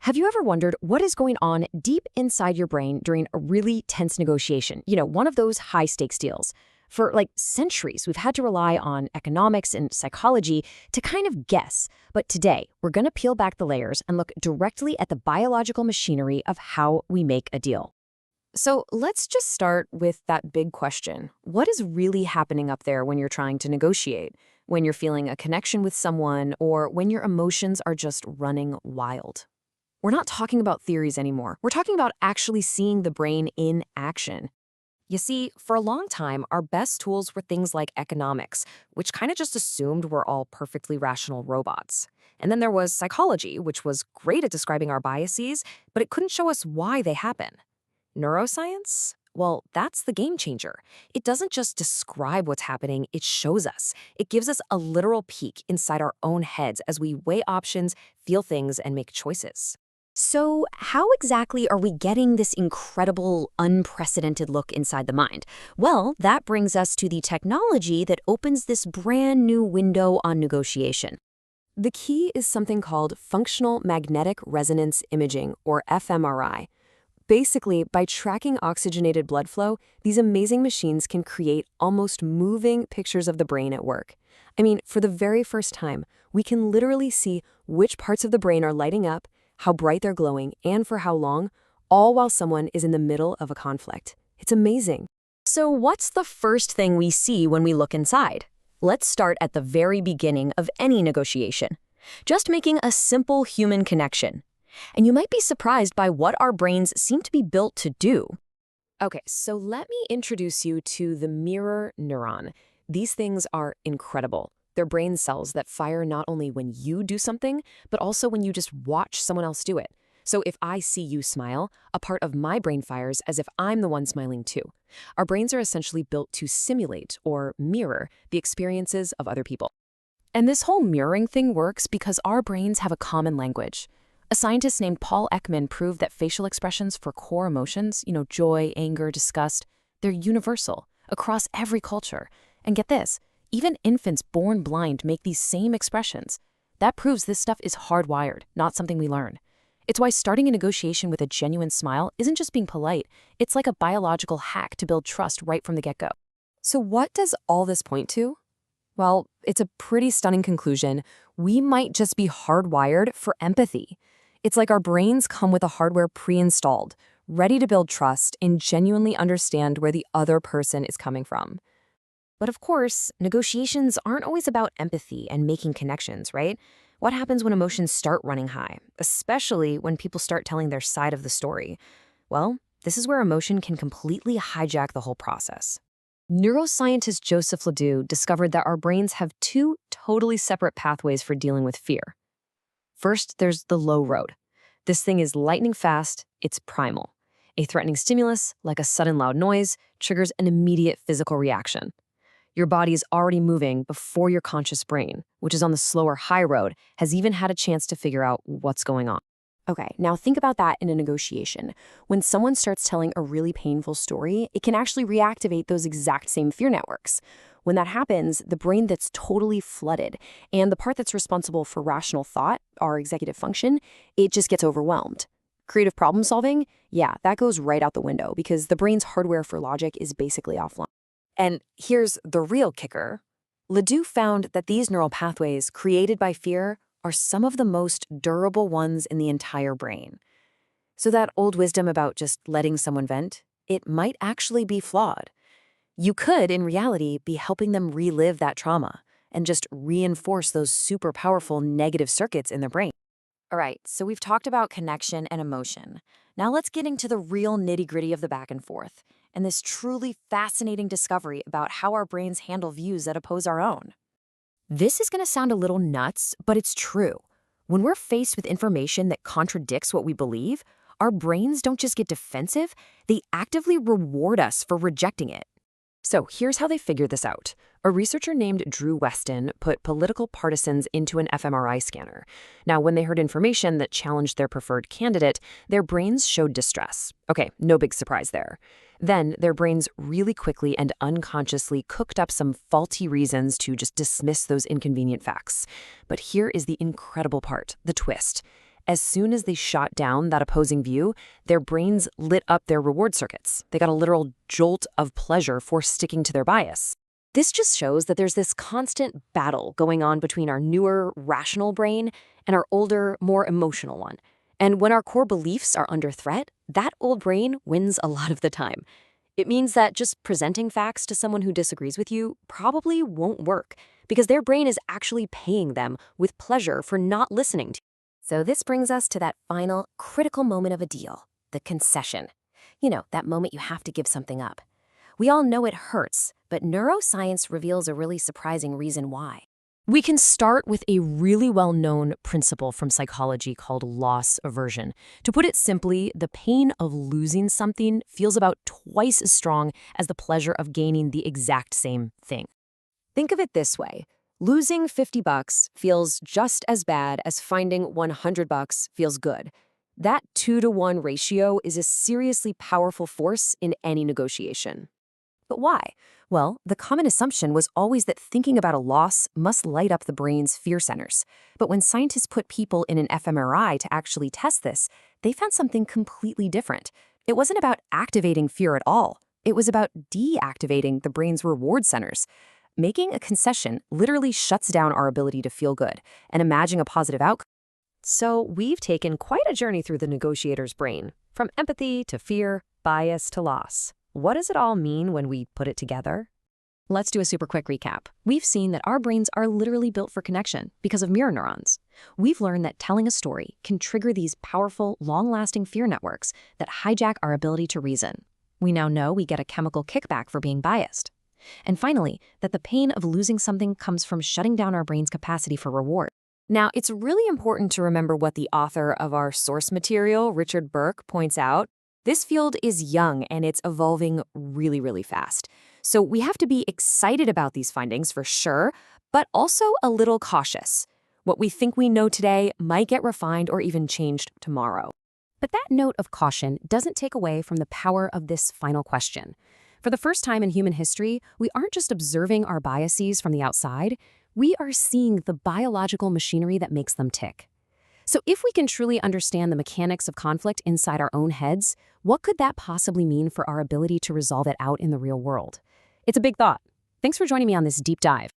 Have you ever wondered what is going on deep inside your brain during a really tense negotiation? One of those high-stakes deals. For centuries, we've had to rely on economics and psychology to kind of guess. But today, we're going to peel back the layers and look directly at the biological machinery of how we make a deal. So let's just start with that big question. What is really happening up there when you're trying to negotiate? When you're feeling a connection with someone, or when your emotions are just running wild? We're not talking about theories anymore. We're talking about actually seeing the brain in action. You see, for a long time, our best tools were things like economics, which kind of just assumed we're all perfectly rational robots. And then there was psychology, which was great at describing our biases, but it couldn't show us why they happen. Neuroscience? Well, that's the game changer. It doesn't just describe what's happening, it shows us. It gives us a literal peek inside our own heads as we weigh options, feel things, and make choices. So how exactly are we getting this incredible, unprecedented look inside the mind? Well, that brings us to the technology that opens this brand new window on negotiation. The key is something called functional magnetic resonance imaging, or fMRI. Basically, by tracking oxygenated blood flow, these amazing machines can create almost moving pictures of the brain at work. I mean, for the very first time, we can literally see which parts of the brain are lighting up, how bright they're glowing, and for how long, all while someone is in the middle of a conflict. It's amazing. So what's the first thing we see when we look inside? Let's start at the very beginning of any negotiation. Just making a simple human connection. And you might be surprised by what our brains seem to be built to do. Okay, so let me introduce you to the mirror neuron. These things are incredible. They're brain cells that fire not only when you do something, but also when you just watch someone else do it. So if I see you smile, a part of my brain fires as if I'm the one smiling too. Our brains are essentially built to simulate or mirror the experiences of other people. And this whole mirroring thing works because our brains have a common language. A scientist named Paul Ekman proved that facial expressions for core emotions, joy, anger, disgust, they're universal across every culture. And get this, even infants born blind make these same expressions. That proves this stuff is hardwired, not something we learn. It's why starting a negotiation with a genuine smile isn't just being polite, it's like a biological hack to build trust right from the get-go. So what does all this point to? Well, it's a pretty stunning conclusion. We might just be hardwired for empathy. It's like our brains come with a hardware pre-installed, ready to build trust and genuinely understand where the other person is coming from. But of course, negotiations aren't always about empathy and making connections, right? What happens when emotions start running high, especially when people start telling their side of the story? Well, this is where emotion can completely hijack the whole process. Neuroscientist Joseph Ledoux discovered that our brains have two totally separate pathways for dealing with fear. First, there's the low road. This thing is lightning fast, it's primal. A threatening stimulus, like a sudden loud noise, triggers an immediate physical reaction. Your body is already moving before your conscious brain, which is on the slower high road, has even had a chance to figure out what's going on. Okay, now think about that in a negotiation. When someone starts telling a really painful story, it can actually reactivate those exact same fear networks. When that happens, the brain that's totally flooded and the part that's responsible for rational thought, our executive function, it just gets overwhelmed. Creative problem solving? Yeah, that goes right out the window because the brain's hardware for logic is basically offline. And here's the real kicker. Ledoux found that these neural pathways created by fear are some of the most durable ones in the entire brain. So that old wisdom about just letting someone vent, it might actually be flawed. You could, in reality, be helping them relive that trauma and just reinforce those super powerful negative circuits in their brain. All right, so we've talked about connection and emotion. Now let's get into the real nitty-gritty of the back and forth and this truly fascinating discovery about how our brains handle views that oppose our own. This is going to sound a little nuts, but it's true. When we're faced with information that contradicts what we believe, our brains don't just get defensive, they actively reward us for rejecting it. So here's how they figured this out. A researcher named Drew Weston put political partisans into an fMRI scanner. Now, when they heard information that challenged their preferred candidate, their brains showed distress. Okay, no big surprise there. Then their brains really quickly and unconsciously cooked up some faulty reasons to just dismiss those inconvenient facts. But here is the incredible part, the twist. As soon as they shot down that opposing view, their brains lit up their reward circuits. They got a literal jolt of pleasure for sticking to their bias. This just shows that there's this constant battle going on between our newer, rational brain and our older, more emotional one. And when our core beliefs are under threat, that old brain wins a lot of the time. It means that just presenting facts to someone who disagrees with you probably won't work, because their brain is actually paying them with pleasure for not listening to you. So this brings us to that final, critical moment of a deal, the concession. You know, that moment you have to give something up. We all know it hurts, but neuroscience reveals a really surprising reason why. We can start with a really well-known principle from psychology called loss aversion. To put it simply, the pain of losing something feels about twice as strong as the pleasure of gaining the exact same thing. Think of it this way. Losing $50 feels just as bad as finding $100 feels good. That 2-to-1 ratio is a seriously powerful force in any negotiation. But why? Well, the common assumption was always that thinking about a loss must light up the brain's fear centers. But when scientists put people in an fMRI to actually test this, they found something completely different. It wasn't about activating fear at all. It was about deactivating the brain's reward centers. Making a concession literally shuts down our ability to feel good and imagine a positive outcome. So we've taken quite a journey through the negotiator's brain, from empathy to fear, bias to loss. What does it all mean when we put it together? Let's do a super quick recap. We've seen that our brains are literally built for connection because of mirror neurons. We've learned that telling a story can trigger these powerful, long-lasting fear networks that hijack our ability to reason. We now know we get a chemical kickback for being biased. And finally, that the pain of losing something comes from shutting down our brain's capacity for reward. Now, it's really important to remember what the author of our source material, Richard Burke, points out. This field is young and it's evolving really, really fast. So we have to be excited about these findings for sure, but also a little cautious. What we think we know today might get refined or even changed tomorrow. But that note of caution doesn't take away from the power of this final question. For the first time in human history, we aren't just observing our biases from the outside, we are seeing the biological machinery that makes them tick. So if we can truly understand the mechanics of conflict inside our own heads, what could that possibly mean for our ability to resolve it out in the real world? It's a big thought. Thanks for joining me on this deep dive.